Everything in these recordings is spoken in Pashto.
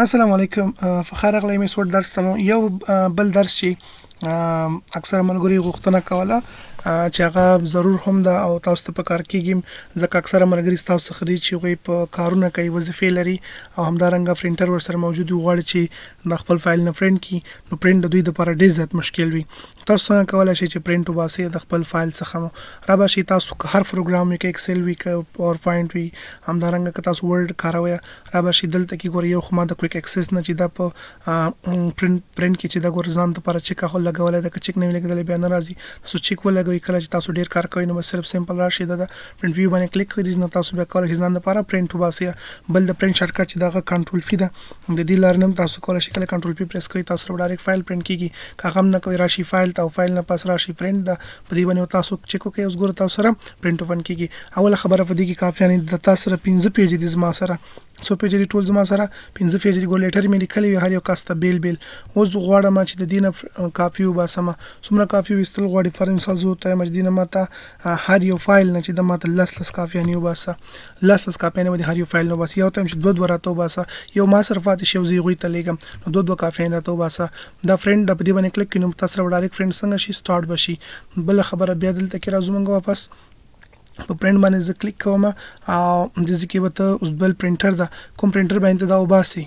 السلام علیکم. په خیر راغلی مې سوړ درس ته یو بل درس چې اکثره ملګري غوښتنه کوله چې هغه ضرور هم ده او تاسو ته په کار کېږي ځکه اکثره ملګري ستاسو څخه دي چې هغوی په کارونه کوي وظیفې لري او همدارنګه پرنټر ورسره موجود وي غواړي چې د خپل فایل نه پرنټ کړي نو پرنټ د دوی دپاره ډېر زیات مشکل وي. تاسو څنګه کولی شئ چې پرنټ وباسئ د خپل فایل څخه راباسئ. تاسو که هر پروګرام وي که اکسل وي که پاور پوینټ وي همدارنګه که تاسو ورډ کاروئ راباسئ دلته کې ګورئ یو خو ما د کویک اکسس نه چې دا په پرنټ کې چې دا ګور ځان دپاره چیک خو لګولی ده که چیک نه وي لګېدلی بیا نه راځي. تاسو چیک ولګوئ کله چې تاسو ډېر کار کوئ نو بس صرف سمپل راشئ د پرنټ ویو باندې کلیک کړئ نه تاسو بیا کولی شئ ځان دپاره پرنټ وباسئ. بل د پرنټ شارټکټ چې دغه کنټرول پی ده د دې لارې نه هم تاسو کولی شئ کله کنټرول پی پریس کړئ تاسو سره ډایرکټ فایل پرنټ کېږي. که هغه هم نه کوئ راشئ فایل ته او فایل نه پس راشئ پرنټ ده په دې باندې تاسو چیک وکړئ. اوس ګوره تاسو سره پرنټ اوپن کېږي. اوله خبره په دې کې کافیه نه ده تاسو سره 15 پیج دي زما سره څو پیج دي ټول زما سره 15 پیج دي ګور لیټر مې لیکلی وي هر یو کس ته بیل بیل. اوس غواړم چې د دې نه کاپي وباسم څومره کاپي ویستل غواړي فار مثال زه ورته وایم چې دې نه ماته هر یو فایل نه چې د ماته لس کاپیانې وباسه لس کاپیانې به د هر یو فایل نه وباسه. یو ته وایم چې دوه راته وباسه یو ما سره پاتې شي او زه هغوی ته لیږم نو دوه کاپیانې راته وباسه. دا فرینډ د په دې باندې کلیک کړئ نو تاسو سره ډایرکټ فرینډ څنګه شي سټارټ به شي. بله خبره بیا دلته کې راځو موږ واپس په پرنټ باندې زه کلیک کوم او دې کې به ته اوس بل پرنټر ده کوم پرنټر باندې دا وباسي.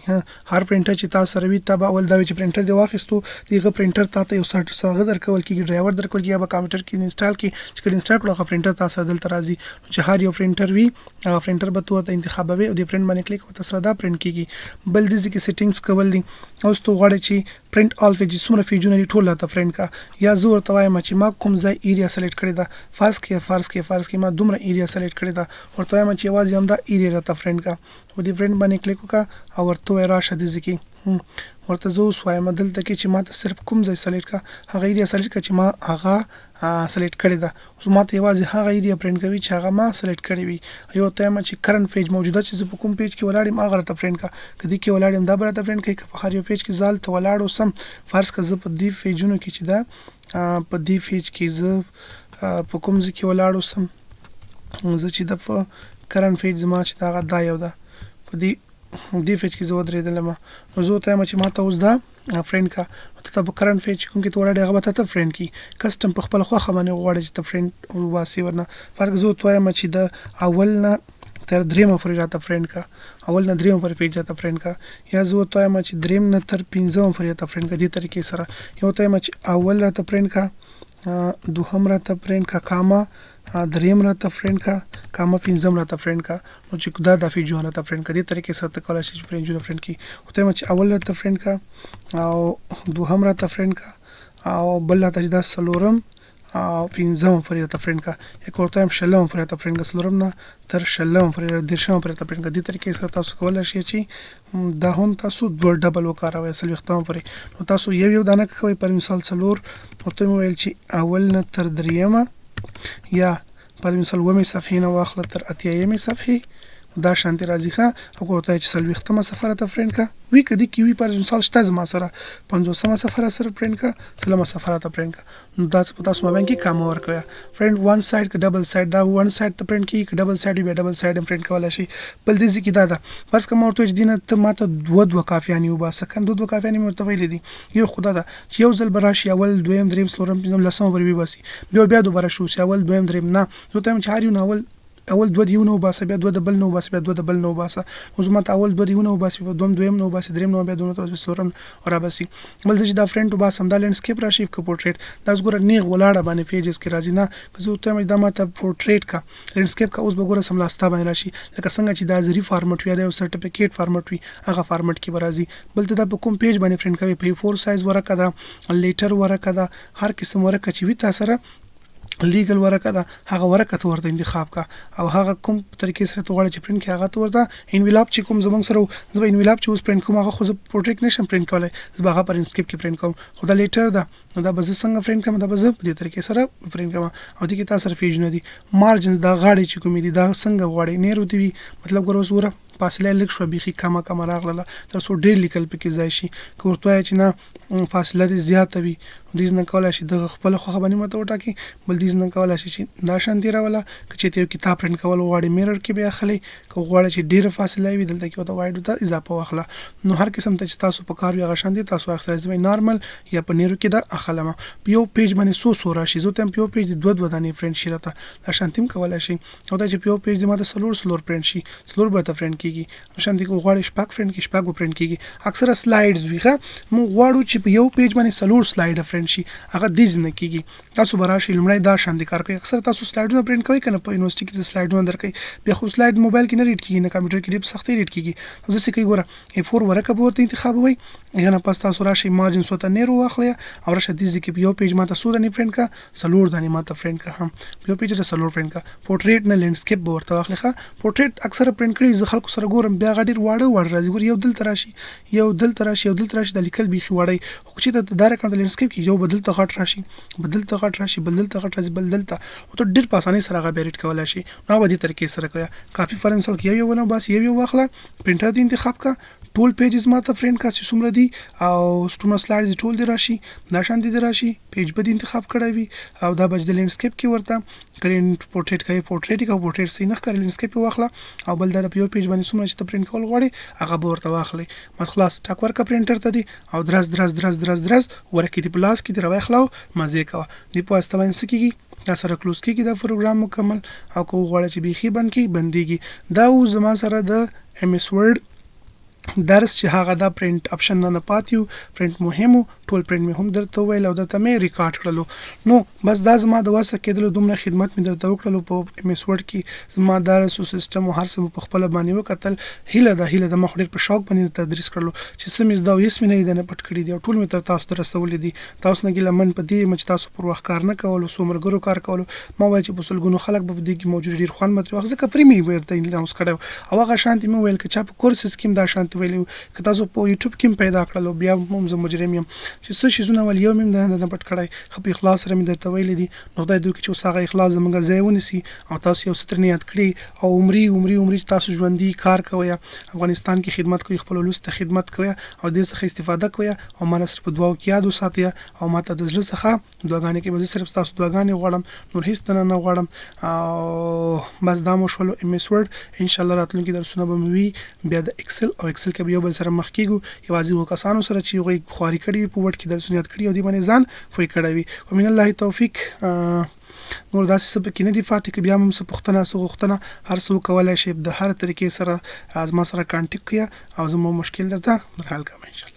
هر پرنټر چې تاسو سره وي ته به اول دا وي چې پرنټر دې واخیستو دغه پرنټر تاته یو هغه درکول کېږي ډرایور درکول کېږي یا به کمپیوټر کې انسټال کړي چې کله انسټال کړو هغه پرنټر تاسو دلته راځي چې هر یو پرنټر وي هغه پرنټر به ته انتخابوي او د پرنټ باندې کلیک وکړو تاسو دا پرنټ کېږي. بل دې کې سیټینګز کول دي اوس ته غواړې چې پرنټ آل پیج څومره پیجونه دي ټول راته پرنټ کا یا زه ورته وایم چې ما کوم ځای ایریا سلیکټ کړې ده فرض کې ما دومره ایریا سلیکټ کړې ده ورته وایم چې یوازې همدا ایریا راته فرینډ کا په دې فرینډ باندې کلیک وکړه او ورته وایه راشه دې ځای کې ورته زه اوس وایم دلته کې چې ماته صرف کوم ځای سلیکټ کا هغه ایریا سلیکټ کا چې ما هغه سلیکټ کړې ده. اوس ماته یوازې هغه ایریا پرنټ کوي چې هغه ما سلیکټ کړې وي. یو ته وایم چې کرنټ پیج موجوده چې زه په کوم پیج کې ولاړ یم هغه راته فرینډ کا که دې کې ولاړ یم دا به راته فرینډ کوي که په هر یو پیج کې زه هلته ولاړ اوسم فرض که زه په دې پیجونو کې چې ده په دې پیج کې زه په کوم ځای کې ولاړ اوسم زه چې د په کرنټ پیج زما چې دا هغه دا یو ده په دې پیج کې زه ودرېدلم نو زه ورته وایم چې ماته اوس دا فرینډ کا ته په کرنټ پیج کوم کې ته ولاړې هغه به ته فرینډ کړي کسټم په خپله خوښه باندې غواړې چې ته فرینډ وباسې ورنه فرق زه ورته وایم چې د اول نه تر درېیمه پورې راته فرینډ کا اول نه درېیمه پورې پیج راته فرینډ کا یا زه ورته وایم چې درېیم نه تر پنځمه پورې راته فرینډ کا دې طریقې سره یو ته وایم چې اول راته فرینډ کا دوهم راته فرینډ کا کاما درېیم راته فرینډ کا کاما پنځم راته فرینډ کا نو چې دا پیجونه راته فرینډ کا دې طریقې سره ته کولی شې چې فرینډونه فرینډ کړي. ورته وایم چې اول راته فرینډ کا او دوهم راته فرینډ کا او بل راته چې دا څلورم او پنځم پورې راته فرینډ کا یا ورته وایم شلم پورې راته فرینډ کا څلورم نه تر شلم پورې دېرشم پورې راته فرینډ کا دې طریقې سره تاسو کولی شئ چې دا هم تاسو دوه ډبل وکاروئ څلوېښتم پورې نو تاسو یو دانه کوئ پر مثال څلور ورته مې ویل چې اول نه تر درېیمه یا پر مثال اوومې صفحې نه واخله تر اتیایمې صفحې دا شانتي راځي ښه او ورته چې څلوېښتمه صفحه راته فرینډ کا وي که دې کې وي پر مثال شته زما سره پنځوسمه صفحه را سره فرینډ کا سلمه صفحه راته فرینډ کا نو دا په تاسو مابین کې کامه ورکوئ فرینډ ون سایډ که ډبل سایډ دا ون سایډ ته فرینډ کېږي که ډبل سایډ وي بیا ډبل سایډ هم فرینډ کولی شي. بل دې کې دا ده فرض که ما ورته وایي چې دې نه ته ماته دوه کافیانې وباسه که دوه کافیانې مې ورته ویلې دي یو خو دا ده چې یو ځل به راشي اول دویم درېیم څلورم پنځم لسمه پورې وباسي بیا دوباره شو اوسي اول دویم درېیم نه زه ورته وایم چې هر یو نه اول دوه دیونه وباسه بیا دوه د بل نه وباسه بیا دوه د بل نه وباسه اوس ماته اول دوه دیونه وباسي دویم نه وباسي درېیم نه بیا دوه نه څلورم راباسي. بل زه چې دا فرینټ وباسم دا لینډسکیپ راشي که پورټریټ دا اوس ګوره نیغ ولاړه باندې پیجز کې راځي نه که زه ورته وایم دا ماته پورټریټ کا لینډسکیپ کا اوس به ګوره سملاسته باندې راشي لکه څنګه چې دا زري فارمټ وي یا د یو سرټیفیکیټ فارمټ وي هغه فارمټ کې به راځي. بل ته دا په کوم پیج باندې فرینټ کوي په فور سایز ورقه ده لیټر ورقه ده هر قسم ورقه چې وي تاسو سره لیګل ورقه ده هغه ورقه ته ورته انتخاب کا او هغه کوم طریقې سره ته غواړې چې پرنټ کړي هغه ته ورته انویلاپ چې کوم زمونږ سره زه به انویلاپ چې اوس پرنټ کوم هغه خو زه پورټریټ نشم پرنټ کولی زه به هغه پر انسکیپ کې پرنټ کوم خو دا لیټر ده نو دا به زه څنګه پرنټ کوم دا به زه په دې طریقې سره پرنټ کوم او دې کې تاسو سره پیجونه دي مارجنز دا غاړې چې کومې دي دا څنګه غواړئ نیرو دي وي مطلب ګوره اوس وره فاصله لږ شوه بیخي کمه راغله تر څو ډېر لیکل پکې ځای شي که ورته وایه چې نه فاصله دې زیاته وي دې نه کولی شي دغه خپله خوښه باندې ورته وټاکي بل دې دیز نه کولای شي چې دا شان تیروله که چېرته یو کتاب پرنټ کول غواړئ میرر کې بیا اخلئ که غواړئ چې ډېره فاصله وي دلته کې ورته وایډ ته اضافه واخله نو هر قسم ته چې تاسو په کار وي هغه شان دي تاسو اکسایز وای نارمل یا په نیرو کې دا اخلم په یو پیج باندې سو راشي زه ته په یو پیج د دوه دانې پرنټ شي راته دا شانتیم کولای شي او دا چې په یو پیج د ماته سلور پرنټ شي سلور به ته پرنټ کیږي شانتي کو غواړئ شپږ پرنټ کې شپږ پرنټ کیږي اکثره سلایډز وي ښه مو غواړو چې په یو پیج باندې سلور سلایډ پرنټ شي هغه دیز نه کیږي تاسو براشي لمړی دا شان دي کار کوي اکثر تاسو سلایډونه پرنټ کوي کنه په یونیورسيټي کې د سلایډونه درکې بیا خو سلایډ موبایل کې نه ریډ کیږي نه کمپیوټر کې ډېر سختي ریډ کیږي نو څه کوي ګوره A4 ورقه به ورته انتخابوي یا نه پس تاسو راشي مارجن سوته نیرو واخلئ او راشه دیز کې یو پیج ماته سو دنه پرنټ کا سلور دنه ماته پرنټ کا هم یو پیج د سلور پرنټ کا پورټریټ نه لینډسکیپ به ورته واخلئ پورټریټ اکثر پرنټ کړي زه خلکو سره ګورم بیا غډیر واړه راځي ګور یو دل تراشي د لیکل بيخي وړي خو چې د دار کوم د لینډسکیپ کې یو بدل ته غټ راشي بدل ته او ته ډیر په اسانۍ سره غوړیټ کولای شي نو په دې طریقې سره کوي کافي فرنسل کې یو نه بس یو واخله پرنټر دی انتخاب کا ټول پیجز ماته فرند کا چې څومره دي او سټومه سلایډز ټول دی راشي دا شان دي راشي پیج به انتخاب کړی وي او دا بچ د لینډسکیپ کې ورته کرین پورټریټ سي نه کړی لینډسکیپ واخله او بل دا په یو پیج باندې څومره چې ته پرنټ کول غواړي هغه به ورته واخلي مت خلاص ټاک ورکه پرنټر ته دي او درز ورکې دی پلاس کې دی راوخلو مزه کا دی په استوان سکیږي دا سره کلوز کیږي دا پروګرام مکمل او کو غواړي چې بيخي بنديږي دا و زما سره د ام اس ورډ درس چې هغه دا پرنٹ اپشن نه پاتیو پرنٹ مهمو ټول پرنٹ مې هم درته ویل او درته مې ریکارډ کړلو نو بس دا زما د واسه کېدل دومره خدمت مې درته وکړلو په ام اس ورډ کې زما درس او سیستم او هر څه په خپل باندې وکتل هیله د مخ ډیر په شوق باندې تدریس کړلو چې سمې دا یې سمې نه پټ کړی دی ټول مې تر تاسو درسول دي تاسو نه ګیله من په دې مچ تاسو پر وخت کار نه کول او سومرګرو کار کول ما وایي چې په سلګونو خلک به دې کې موجود ډیر خوان متر وخت ځکه فری مې ورته انلاونس کړو او هغه شانتي مې ویل چې په کورس سکیم دا شانتي ویلو که تاسو په یوټیوب کې پیدا کړلو بیا هم زه مجرم یم چې څه شیزونه ول یو مې نه پټ کړای خو په اخلاص سره مې درته ویل دي نو دا دوی چې اوسه اخلاص زمونږ ځای ونیسي او تاسو یو ستر نیت کړی او عمرې تاسو ژوندۍ کار کوي افغانستان کې خدمت کوي خپل ولس ته خدمت کوي او د څه استفاده کوي او ما صرف دعا کې یاد وساتي او ماته د زړه څخه دعاګانې کې به صرف تاسو دعاګانې غواړم نور هیڅ نه غواړم او بس دا مو شول ام اس ورډ ان شاء الله راتلونکي درسونه به مې وي بیا د ایکسل کې به یو بل سره مخ کیږو یوازې وکاسانو سره چې غوي خواري کړی په وټ کې درسونه یاد کړی او دی باندې ځان فوي کړی وي ومن الله توفیق نور داسې څه پکې نه دي فاتح کې بیا هم څه پوښتنه څه غوښتنه هر څه کولای شي د هر طریقې سره ازما سره کانټیکټ کړئ او زموږ مشکل درته حل کوم ان شاء الله